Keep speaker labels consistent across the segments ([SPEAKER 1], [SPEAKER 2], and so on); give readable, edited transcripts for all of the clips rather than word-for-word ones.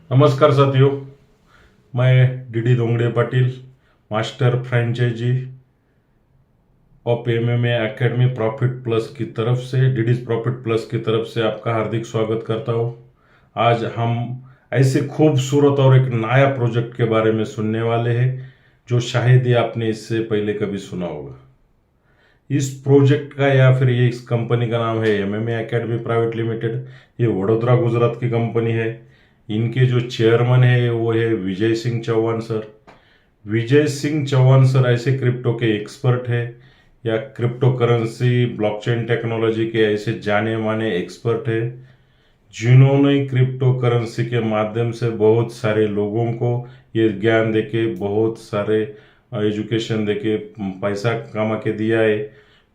[SPEAKER 1] नमस्कार साथियों, मैं DD Dongde Patil, master franchisee of MMA academy profit plus की तरफ से, डीडी प्रॉफिट प्लस की तरफ से आपका हार्दिक स्वागत करता हूँ। आज हम ऐसे खूबसूरत और एक नया प्रोजेक्ट के बारे में सुनने वाले हैं जो शायद ही आपने इससे पहले कभी सुना होगा। इस प्रोजेक्ट का या फिर ये इस कंपनी का नाम है एमएमए एकेडमी प्राइवेट लिमिटेड। ये वडोदरा गुजरात की कंपनी है। इनके जो चेयरमैन है वो है विजय सिंह चौहान सर। विजय सिंह चौहान सर ऐसे क्रिप्टो के एक्सपर्ट है या क्रिप्टो करेंसी ब्लॉकचेन टेक्नोलॉजी के ऐसे जाने माने एक्सपर्ट है जिन्होंने क्रिप्टो करेंसी के माध्यम से बहुत सारे लोगों को ये ज्ञान देके, बहुत सारे एजुकेशन देके पैसा कमा के दिया है।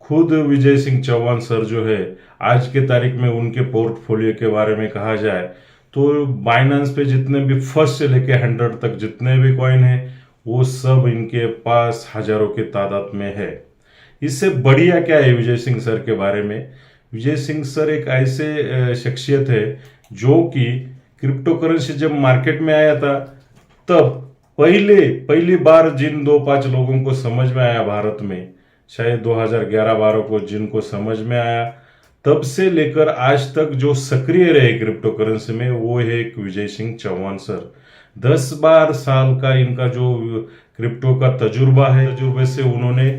[SPEAKER 1] खुद विजय सिंह चौहान सर जो है, आज के तारीख में उनके पोर्टफोलियो के बारे में कहा जाए तो बाइनेंस पे जितने भी फर्स्ट से लेके 100 तक जितने भी कॉइन है वो सब इनके पास हजारों की तादाद में है। इससे बढ़िया क्या है विजय सिंह सर के बारे में? विजय सिंह सर एक ऐसे शख्सियत है जो कि क्रिप्टो करेंसी जब मार्केट में आया था तब पहली बार जिन 2-5 लोगों को समझ में आया भारत में, शायद 2011-12 को जिनको समझ में आया, तब से लेकर आज तक जो सक्रिय रहे क्रिप्टो करेंसी में वो है एक विजय सिंह चौहान सर। 10-12 साल का इनका जो क्रिप्टो का तजुर्बा है, तजुर्बे से उन्होंने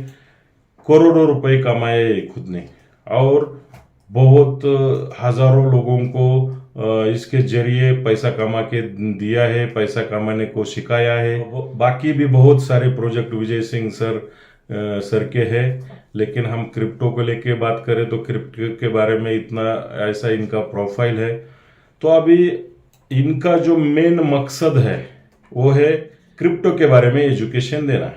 [SPEAKER 1] करोड़ों रुपए कमाए खुद ने और बहुत हजारों लोगों को इसके जरिए पैसा कमा के दिया है, पैसा कमाने को सिखाया है। बाकी भी बहुत सारे प्रोजेक्ट विजय सिंह सर के हैं, लेकिन हम क्रिप्टो को लेके बात करें तो क्रिप्टो के बारे में इतना ऐसा इनका प्रोफाइल है। तो अभी इनका जो मेन मकसद है वो है क्रिप्टो के बारे में एजुकेशन देना।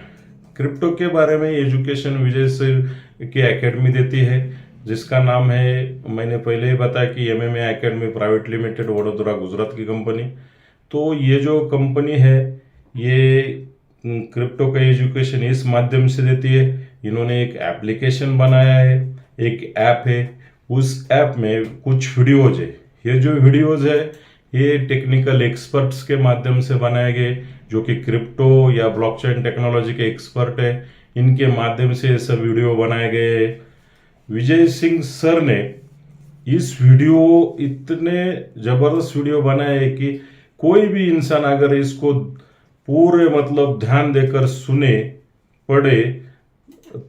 [SPEAKER 1] क्रिप्टो के बारे में एजुकेशन विजय सर की एकेडमी देती है, जिसका नाम है, मैंने पहले ही बताया कि MMA academy private limited, Vadodara Gujarat की कंपनी। तो ये जो कंपनी है ये क्रिप्टो का एजुकेशन इस माध्यम से देती है। इन्होंने एक एप्लीकेशन बनाया है, एक ऐप है। उस ऐप में कुछ वीडियोज है। ये जो वीडियोज है ये टेक्निकल एक्सपर्ट्स के माध्यम से बनाए गए जो कि क्रिप्टो या ब्लॉकचेन टेक्नोलॉजी के एक्सपर्ट है। इनके माध्यम से ये सब वीडियो बनाए गए। विजय सिंह सर ने इस वीडियो इतने जबरदस्त वीडियो बनाए कि कोई भी इंसान अगर इसको पूरे मतलब ध्यान देकर सुने, पढ़े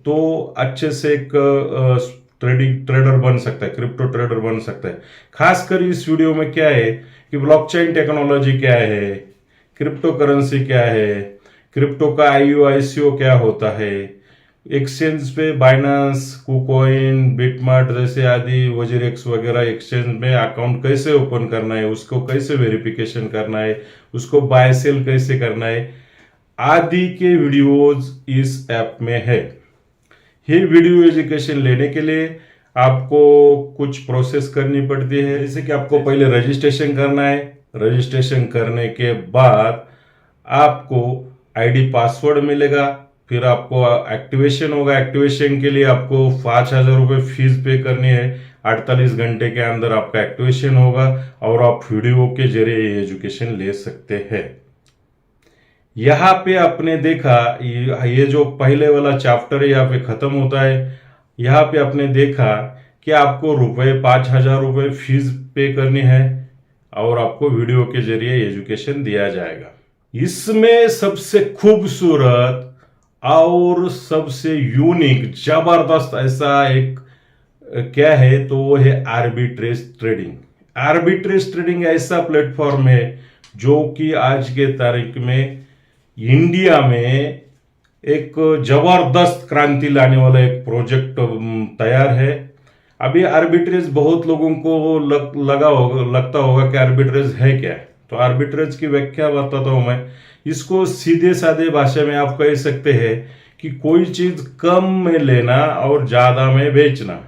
[SPEAKER 1] तो अच्छे से एक ट्रेडर बन सकता है, क्रिप्टो ट्रेडर बन सकता है। खासकर इस वीडियो में क्या है कि ब्लॉकचेन टेक्नोलॉजी क्या है, क्रिप्टो करेंसी क्या है, क्रिप्टो का IUICO क्या होता है, एक्सचेंज पे बाइनेंस, कुकॉइन, बिटमार्ट जैसे आदि वजीरेक्स वगैरह एक्सचेंज में अकाउंट कैसे ओपन करना है, उसको कैसे वेरिफिकेशन करना है, उसको बाय सेल कैसे करना है, आदि के वीडियोज इस ऐप में है। ये वीडियो एजुकेशन लेने के लिए आपको कुछ प्रोसेस करनी पड़ती है, जैसे कि आपको पहले रजिस्ट्रेशन करना है। रजिस्ट्रेशन करने के बाद आपको ID पासवर्ड मिलेगा, फिर आपको एक्टिवेशन होगा। एक्टिवेशन के लिए आपको 5,000 रुपये फीस पे करनी है। 48 घंटे के अंदर आपका एक्टिवेशन होगा और आप वीडियो के जरिए एजुकेशन ले सकते हैं। यहाँ पे आपने देखा ये जो पहले वाला चैप्टर है यहाँ पे खत्म होता है। यहाँ पे आपने देखा कि आपको 5,000 रुपये फीस पे करनी है और आपको वीडियो के जरिए एजुकेशन दिया जाएगा। इसमें सबसे खूबसूरत और सबसे यूनिक जबरदस्त ऐसा एक क्या है तो वो है आर्बिट्रेज ट्रेडिंग। आर्बिट्रेज ट्रेडिंग ऐसा प्लेटफॉर्म है जो कि आज के तारीख में इंडिया में एक जबरदस्त क्रांति लाने वाला एक प्रोजेक्ट तैयार है। अभी आर्बिट्रेज बहुत लोगों को लगता होगा कि आर्बिट्रेज है क्या। तो आर्बिट्रेज की व्याख्या बताता हूं मैं। इसको सीधे साधे भाषा में आप कह सकते हैं कि कोई चीज कम में लेना और ज्यादा में बेचना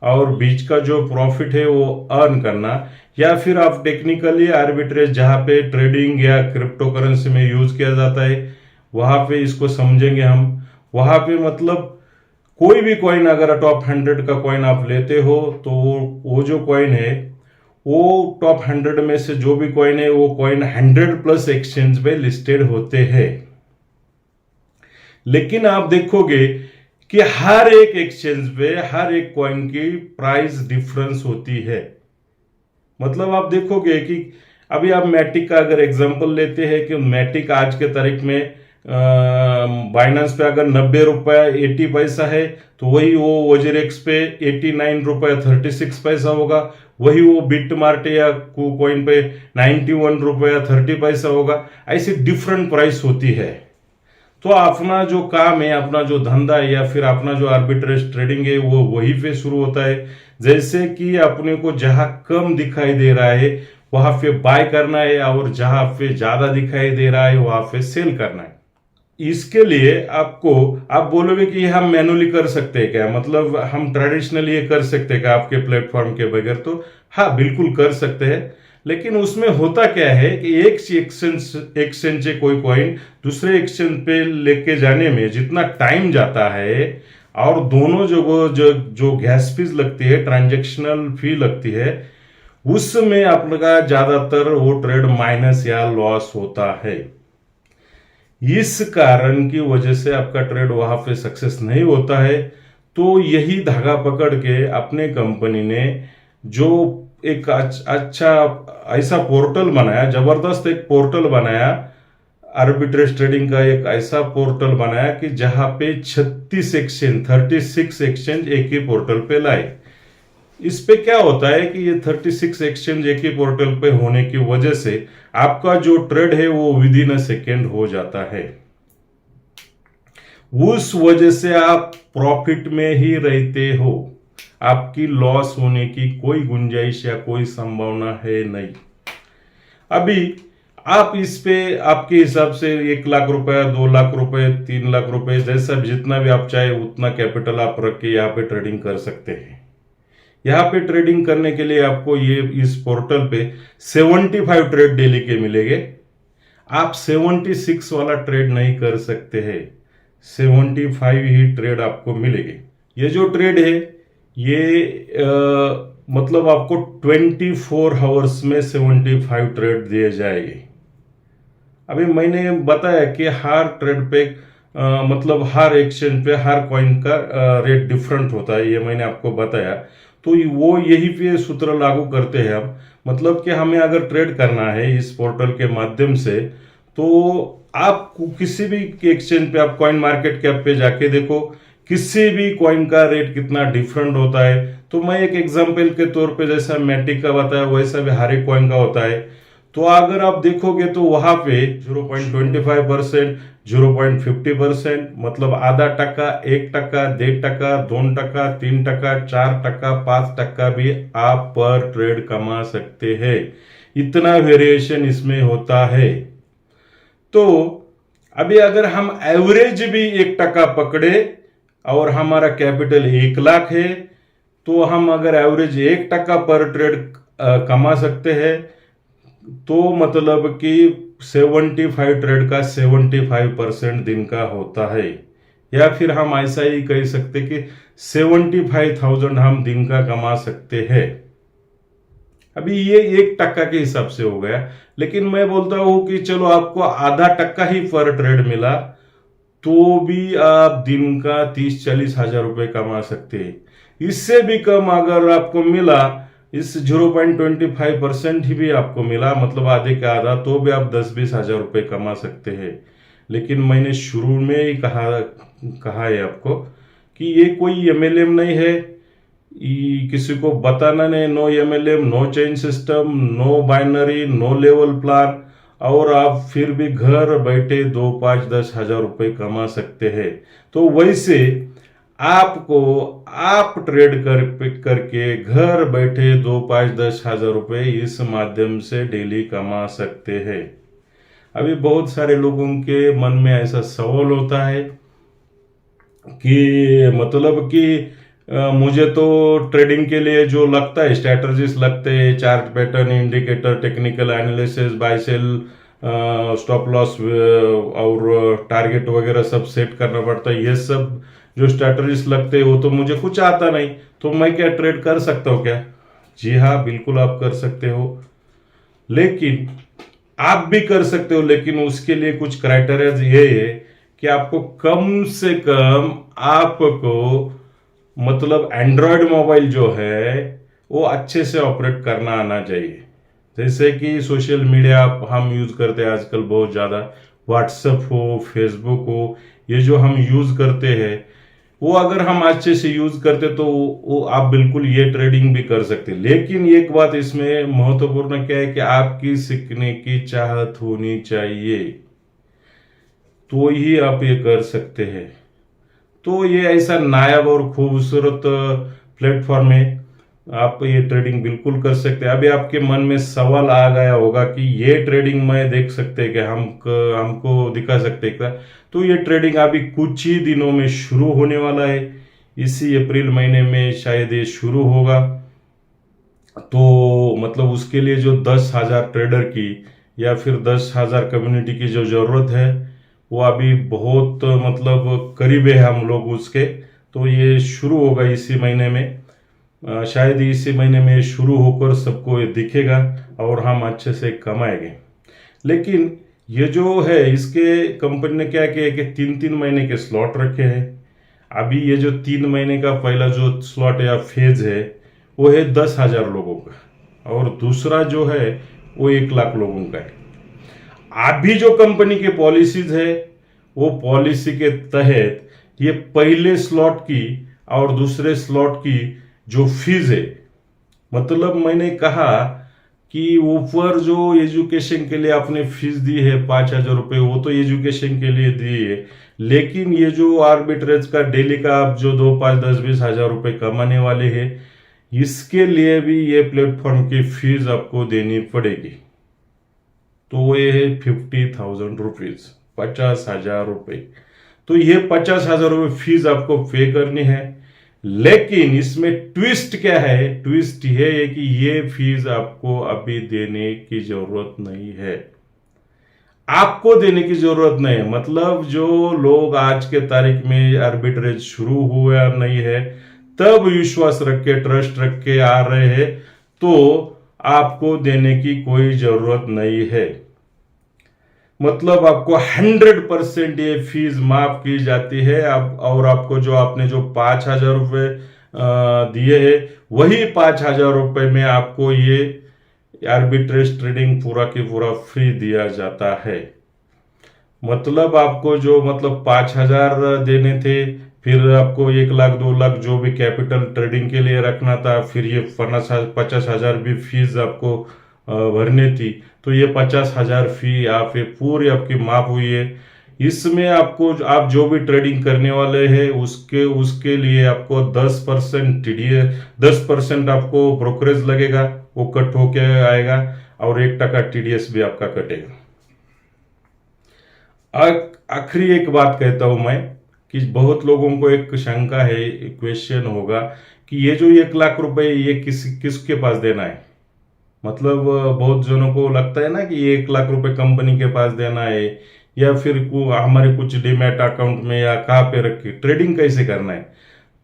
[SPEAKER 1] और बीच का जो प्रॉफिट है वो अर्न करना, या फिर आप टेक्निकली आर्बिट्रेज जहां पे ट्रेडिंग या क्रिप्टो करेंसी में यूज किया जाता है वहां पे इसको समझेंगे हम। वहां पे मतलब कोई भी कॉइन, अगर टॉप 100 का कॉइन आप लेते हो तो वो जो कॉइन है वो टॉप 100 में से जो भी कॉइन है वो कॉइन 100+ एक्सचेंज पे लिस्टेड होते हैं। लेकिन आप देखोगे कि हर एक एक्सचेंज पे हर एक कॉइन की प्राइस डिफरेंस होती है। मतलब आप देखोगे कि अभी आप मैटिक का अगर एग्जांपल लेते हैं कि मैटिक आज के तारीख में बाइनेंस पे अगर 90 रुपया 80 पैसा है, तो वही वो वजीरेक्स पे 89 रुपया 36 पैसा होगा। वही वो बिट मार्ट या कॉइन पे 91 रुपया 30 पैसा होगा। ऐसी डिफरेंट प्राइस होती है। तो अपना जो काम है, अपना जो धंधा है या फिर अपना जो आर्बिट्रेज ट्रेडिंग है वो वही पे शुरू होता है। जैसे कि अपने को जहां कम दिखाई दे रहा है वहां पे बाय करना है और जहां पे ज्यादा दिखाई दे रहा है वहां पे सेल करना है। इसके लिए आपको, आप बोलोगे कि हम मैनुअली कर सकते हैं क्या, मतलब हम ट्रेडिशनली ये कर सकते हैं क्या आपके प्लेटफॉर्म के बगैर? तो हाँ, बिल्कुल कर सकते हैं। लेकिन उसमें होता क्या है कि एक एक्सचेंज से कोई कॉइन दूसरे एक्सचेंज पे लेके जाने में जितना टाइम जाता है और दोनों जो गैस फीस लगती है, ट्रांजेक्शनल फी लगती है, उसमें आपका ज्यादातर वो ट्रेड माइनस या लॉस होता है। इस कारण की वजह से आपका ट्रेड वहां पे सक्सेस नहीं होता है। तो यही धागा पकड़ के अपने कंपनी ने जो एक अच्छा ऐसा पोर्टल बनाया, जबरदस्त एक पोर्टल बनाया, आर्बिट्रेज ट्रेडिंग का एक ऐसा पोर्टल बनाया कि जहां पे 36 एक्सचेंज एक ही पोर्टल पे लाए। इस पे क्या होता है कि ये 36 एक्सचेंज एक ही पोर्टल पे होने की वजह से आपका जो ट्रेड है वो विद इन अ सेकेंड हो जाता है। उस वजह से आप प्रॉफिट में ही रहते हो। आपकी लॉस होने की कोई गुंजाइश या कोई संभावना है नहीं। अभी आप इस पे आपके हिसाब से 1 लाख रुपए, 2 लाख रुपए, 3 लाख रुपए, जैसा जितना भी आप चाहे उतना कैपिटल आप रख के यहाँ पे ट्रेडिंग कर सकते हैं। यहाँ पे ट्रेडिंग करने के लिए आपको ये इस पोर्टल पे 75 ट्रेड डेली के मिलेंगे। आप 76 वाला ट्रेड नहीं कर सकते हैं, 75 ही ट्रेड आपको मिलेंगे। ये जो ट्रेड है ये मतलब आपको 24 आवर्स में 75 ट्रेड दिए जाएंगे। अभी मैंने बताया कि हर ट्रेड पे मतलब हर एक्सचेंज पे हर कॉइन का रेट डिफरेंट होता है, ये मैंने आपको बताया। तो वो यही पे सूत्र लागू करते हैं हम, मतलब कि हमें अगर ट्रेड करना है इस पोर्टल के माध्यम से, तो आप किसी भी एक्सचेंज पे, आप कॉइन मार्केट कैप पे जाके देखो किसी भी कॉइन का रेट कितना डिफरेंट होता है। तो मैं एक एग्जांपल के तौर पे जैसा मैटिक का बताया वैसा भी हर एक कॉइन का होता है। तो अगर आप देखोगे तो वहां पे 0.25%, 0.50%, मतलब आधा टका, 1%, 1.5%, 2%, 3%, 4%, 5% भी आप पर ट्रेड कमा सकते हैं। इतना वेरिएशन इसमें होता है। तो अभी अगर हम एवरेज भी 1% पकड़े और हमारा कैपिटल 1 लाख है, तो हम अगर एवरेज 1% पर ट्रेड कमा सकते हैं, तो मतलब कि 75 ट्रेड का 75% दिन का होता है। या फिर हम ऐसा ही कह सकते कि 75,000 हम दिन का कमा सकते हैं। अभी ये 1% के हिसाब से हो गया। लेकिन मैं बोलता हूं कि चलो आपको आधा टक्का ही पर ट्रेड मिला तो भी आप दिन का 30-40 हजार रुपए कमा सकते हैं। इससे भी कम अगर आपको मिला, इस 0.25% ही भी आपको मिला, मतलब आधे का आधा, तो भी आप 10-20 हजार रुपए कमा सकते हैं। लेकिन मैंने शुरू में ही कहा है आपको कि ये कोई MLM नहीं है, किसी को बताना नहीं। No MLM, no chain system, no binary, no level plan, और आप फिर भी घर बैठे 2, 5, 10 हजार रुपए कमा सकते हैं। तो वैसे आपको आप ट्रेड करके घर बैठे 2, 5, 10 हजार रुपए इस माध्यम से डेली कमा सकते हैं। अभी बहुत सारे लोगों के मन में ऐसा सवाल होता है कि मतलब कि मुझे तो ट्रेडिंग के लिए जो लगता है, स्ट्रैटेजीज लगते हैं, chart pattern, indicator, technical analysis, buy sell, stop loss और टारगेट वगैरह सब सेट करना पड़ता है। ये सब जो स्ट्रैटेजीज लगते हैं वो तो मुझे कुछ आता नहीं, तो मैं क्या ट्रेड कर सकता हूँ क्या? जी हाँ, बिल्कुल आप कर सकते हो, लेकिन आप भी कर सकते हो, लेकिन उसके लिए कुछ क्राइटेरिया ये है कि आपको कम से कम आपको मतलब एंड्रॉयड मोबाइल जो है वो अच्छे से ऑपरेट करना आना चाहिए। जैसे कि सोशल मीडिया हम यूज करते हैं आजकल बहुत ज़्यादा, व्हाट्सएप हो, फेसबुक हो, ये जो हम यूज करते हैं वो अगर हम अच्छे से यूज करते तो वो आप बिल्कुल ये ट्रेडिंग भी कर सकते। लेकिन एक बात इसमें महत्वपूर्ण क्या है कि आपकी सीखने की चाहत होनी चाहिए, तो ही आप ये कर सकते हैं। तो ये ऐसा नायाब और खूबसूरत प्लेटफॉर्म है, आप ये ट्रेडिंग बिल्कुल कर सकते हैं। अभी आपके मन में सवाल आ गया होगा कि ये ट्रेडिंग में देख सकते हैं कि हमको दिखा सकते हैं क्या? तो ये ट्रेडिंग अभी कुछ ही दिनों में शुरू होने वाला है, इसी अप्रैल महीने में शायद ये शुरू होगा। तो मतलब उसके लिए जो 10,000 ट्रेडर की या फिर 10,000 कम्युनिटी की जो जरूरत है वो अभी बहुत मतलब करीब है हम लोग उसके। तो ये शुरू होगा इसी महीने में, शायद इसी महीने में शुरू होकर सबको ये दिखेगा और हम अच्छे से कमाएंगे। लेकिन ये जो है इसके कंपनी ने क्या किया कि 3-3 महीने के स्लॉट रखे हैं। अभी ये जो 3 महीने का पहला जो स्लॉट या फेज है वो है 10,000 लोगों का, और दूसरा जो है वो 1 लाख लोगों का है। अभी जो कंपनी की पॉलिसीज है वो पॉलिसी के तहत ये पहले स्लॉट की और दूसरे स्लॉट की जो फीस है, मतलब मैंने कहा कि ऊपर जो एजुकेशन के लिए आपने फीस दी है 5,000 रुपये, वो तो एजुकेशन के लिए दी है। लेकिन ये जो आर्बिट्रेज का डेली का आप जो 2, 5, 10, 20 हजार रुपये कमाने वाले हैं, इसके लिए भी ये प्लेटफॉर्म की फीस आपको देनी पड़ेगी। तो ये है 50,000 रुपीज, 50,000 रुपये। तो ये 50,000 रुपये फीस आपको पे करनी है। लेकिन इसमें ट्विस्ट क्या है? ट्विस्ट ये है कि ये फीस आपको अभी देने की जरूरत नहीं है, आपको देने की जरूरत नहीं है। मतलब जो लोग आज के तारीख में आर्बिट्रेज शुरू हुआ नहीं है, तब विश्वास रख के ट्रस्ट रख के आ रहे हैं, तो आपको देने की कोई जरूरत नहीं है। मतलब आपको 100% ये फीस माफ की जाती है। अब और आपको जो आपने जो 5,000 रुपये दिए है, वही 5,000 रुपये में आपको ये आर्बिट्रेज ट्रेडिंग पूरा की पूरा फ्री दिया जाता है। मतलब आपको जो मतलब 5,000 देने थे, फिर आपको 1 लाख 2 लाख जो भी कैपिटल ट्रेडिंग के लिए रखना था, फिर ये 50,000 भी फीस आपको भरनी थी। तो ये 50,000 फी आप ये पूरी आपकी माफ हुई है। इसमें आपको आप जो भी ट्रेडिंग करने वाले हैं उसके उसके लिए आपको 10% टीडीएस, 10% आपको ब्रोकरेज लगेगा, वो कट होके आएगा, और 1% टीडीएस भी आपका कटेगा। आखिरी एक बात कहता हूं मैं कि बहुत लोगों को एक शंका है, क्वेश्चन होगा कि ये जो 1 लाख रुपए ये किसके पास देना है। मतलब बहुत जनों को लगता है ना कि ये 1 लाख रुपए कंपनी के पास देना है, या फिर हमारे कुछ डीमैट अकाउंट में, या कहाँ पे रख के ट्रेडिंग कैसे करना है।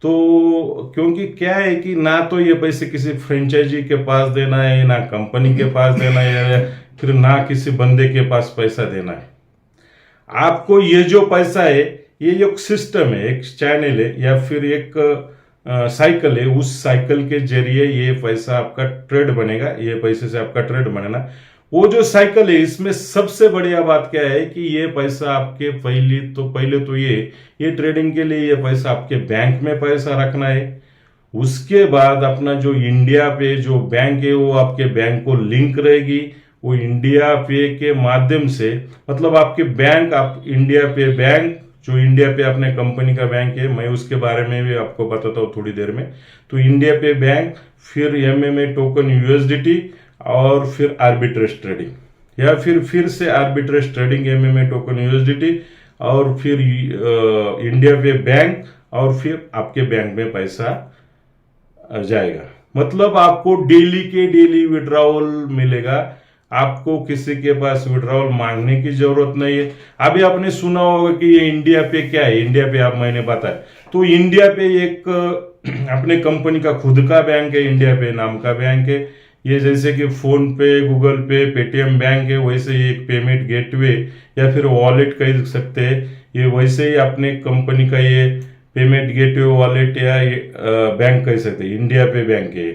[SPEAKER 1] तो क्योंकि क्या है कि ना तो ये पैसे किसी फ्रेंचाइजी के पास देना है, ना कंपनी के पास देना है, या फिर ना किसी बंदे के पास पैसा देना है। आपको ये जो पैसा है ये एक सिस्टम है, एक चैनल है, या फिर एक साइकिल है। उस साइकिल के जरिए ये पैसा आपका ट्रेड बनेगा, ये पैसे से आपका ट्रेड बनेगा। वो जो साइकिल है इसमें सबसे बढ़िया बात क्या है कि ये पैसा आपके पहले तो ये ट्रेडिंग के लिए ये पैसा आपके बैंक में पैसा रखना है। उसके बाद अपना जो इंडिया पे जो बैंक है वो आपके बैंक को लिंक रहेगी। वो इंडिया पे के माध्यम से, मतलब आपके बैंक, आप इंडिया पे बैंक, जो इंडिया पे अपने कंपनी का बैंक है, मैं उसके बारे में भी आपको बताता हूँ थोड़ी देर में। तो इंडिया पे बैंक, फिर एमएमए टोकन यूएसडीटी, और फिर आर्बिट्रेज ट्रेडिंग, या फिर से arbitrage trading MMA token USDT, और फिर इंडिया पे बैंक, और फिर आपके बैंक में पैसा जाएगा। मतलब आपको डेली के डेली विड्रॉवल मिलेगा, आपको किसी के पास विड्रॉवल मांगने की जरूरत नहीं है। अभी आपने सुना होगा कि ये इंडिया पे क्या है, इंडिया पे आप मैंने बताया। तो इंडिया पे एक अपने कंपनी का खुद का बैंक है, इंडिया पे नाम का बैंक है। ये जैसे कि फोन पे, गूगल पे, पेटीएम बैंक है, वैसे ही एक पेमेंट गेटवे या फिर वॉलेट कह सकते हैं। ये वैसे ही अपने कंपनी का ये पेमेंट गेटवे, वॉलेट या बैंक कह सकते हैं। इंडिया पे बैंक है।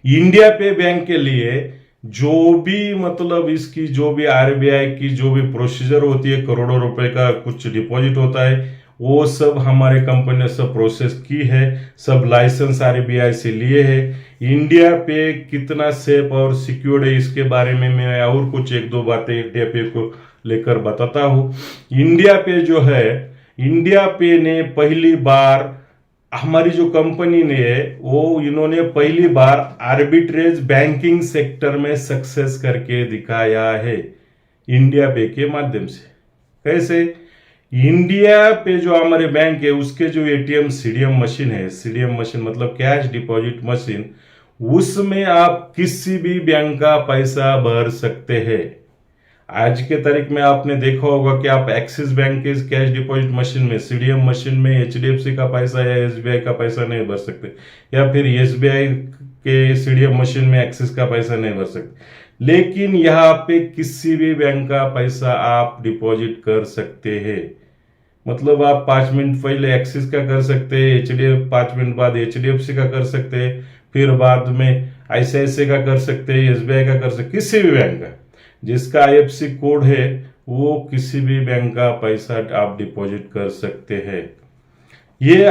[SPEAKER 1] इंडिया पे बैंक के लिए जो भी मतलब इसकी जो भी आरबीआई की जो भी प्रोसीजर होती है, करोड़ों रुपए का कुछ डिपॉजिट होता है, वो सब हमारे कंपनी ने सब प्रोसेस की है, सब लाइसेंस आरबीआई से लिए है। इंडिया पे कितना सेफ और सिक्योर्ड है इसके बारे में मैं और कुछ एक दो बातें इंडिया पे को लेकर बताता हूँ। इंडिया पे जो है, इंडिया पे ने पहली बार हमारी जो कंपनी ने है वो इन्होंने पहली बार आर्बिट्रेज बैंकिंग सेक्टर में सक्सेस करके दिखाया है इंडिया पे के माध्यम से। कैसे? इंडिया पे जो हमारे बैंक है उसके जो एटीएम सीडीएम मशीन है, सीडीएम मशीन मतलब कैश डिपॉजिट मशीन, उसमें आप किसी भी बैंक का पैसा भर सकते हैं। आज के तारीख में आपने देखा होगा कि आप एक्सिस बैंक के कैश डिपॉजिट मशीन में, सीडीएम मशीन में एचडीएफसी का पैसा या एसबीआई का पैसा नहीं भर सकते, या फिर एसबीआई के सीडीएम मशीन में एक्सिस का पैसा नहीं भर सकते। लेकिन यहाँ पे किसी भी बैंक का पैसा आप डिपॉजिट कर सकते हैं। मतलब आप 5 मिनट पहले एक्सिस का कर सकते हैं, एचडीएफ 5 मिनट बाद एचडीएफसी का कर सकते हैं, फिर बाद में आईसीआईसीआई का कर सकते हैं, एसबीआई का कर सकते, किसी भी बैंक का जिसका आईएफएससी कोड है वो किसी भी बैंक का पैसा आप डिपॉजिट कर सकते हैं। ये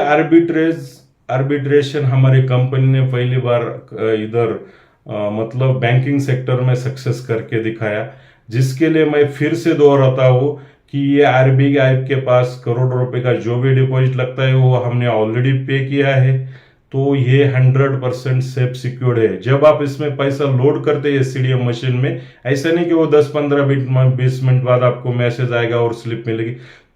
[SPEAKER 1] आर्बिट्रेशन हमारी कंपनी ने पहली बार इधर मतलब बैंकिंग सेक्टर में सक्सेस करके दिखाया, जिसके लिए मैं फिर से दोहराता हूं कि ये आरबीआई के पास करोड़ों रुपए का जो भी डिपॉजिट लगता है वो हमने ऑलरेडी पे किया है। तो ये 100% सेफ सिक्योर्ड है। जब आप इसमें पैसा लोड करते हैं सीडीएम मशीन में, ऐसा नहीं कि वो 10-15 मिनट 20 मिनट बाद आपको मैसेज आएगा और स्लिप मिलेगी।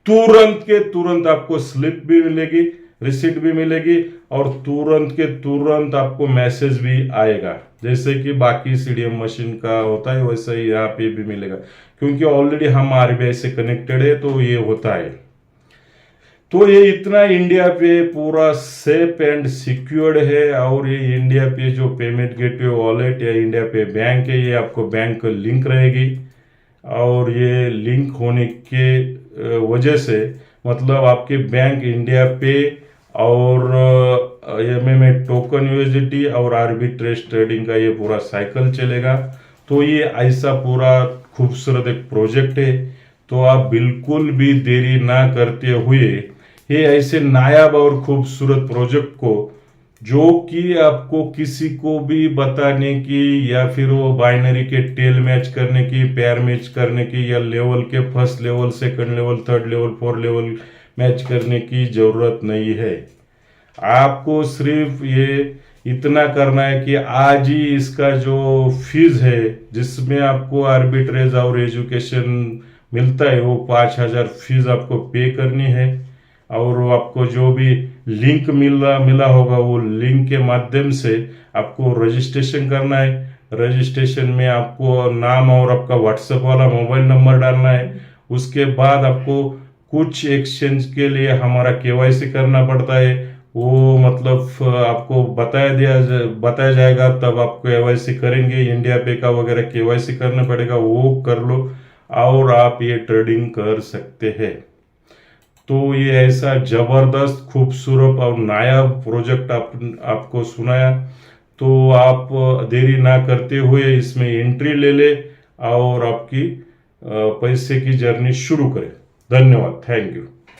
[SPEAKER 1] तुरंत के तुरंत आपको स्लिप भी मिलेगी, रिसीट भी मिलेगी और तुरंत के तुरंत आपको मैसेज भी आएगा। जैसे कि बाकी सीडीएम मशीन का होता है वैसा ही यहाँ पे भी मिलेगा, क्योंकि ऑलरेडी हम आरबीआई से कनेक्टेड है तो ये होता है। तो ये इतना इंडिया पे पूरा सेफ एंड सिक्योर्ड है। और ये इंडिया पे जो पेमेंट गेटवे वॉलेट या इंडिया पे बैंक है, ये आपको बैंक लिंक रहेगी। और ये लिंक होने के वजह से मतलब आपके बैंक इंडिया पे और एमएमए टोकन यूएसडीटी और आर्बिट्रेज ट्रेडिंग का ये पूरा साइकिल चलेगा। तो ये ऐसा पूरा खूबसूरत एक प्रोजेक्ट है। तो आप बिल्कुल भी देरी ना करते हुए ये ऐसे नायाब और खूबसूरत प्रोजेक्ट को, जो कि आपको किसी को भी बताने की या फिर वो बाइनरी के टेल मैच करने की, पेयर मैच करने की, या लेवल के first level, second level, third level, fourth level match करने की जरूरत नहीं है। आपको सिर्फ ये इतना करना है कि आज ही इसका जो फीस है जिसमें आपको आर्बिट्रेज और एजुकेशन मिलता है वो 5,000 फीस आपको पे करनी है। और आपको जो भी लिंक मिला होगा वो लिंक के माध्यम से आपको रजिस्ट्रेशन करना है। रजिस्ट्रेशन में आपको नाम और आपका व्हाट्सएप वाला मोबाइल नंबर डालना है। उसके बाद आपको कुछ एक्सचेंज के लिए हमारा केवाईसी करना पड़ता है। वो मतलब आपको बताया जाएगा, तब आप केवाईसी करेंगे। इंडिया पे का वगैरह केवाईसी करना पड़ेगा, वो कर लो और आप ये ट्रेडिंग कर सकते हैं। तो ये ऐसा जबरदस्त, खूबसूरत और नायाब प्रोजेक्ट आपको सुनाया। तो आप देरी ना करते हुए इसमें एंट्री ले ले और आपकी पैसे की जर्नी शुरू करें। धन्यवाद, थैंक यू।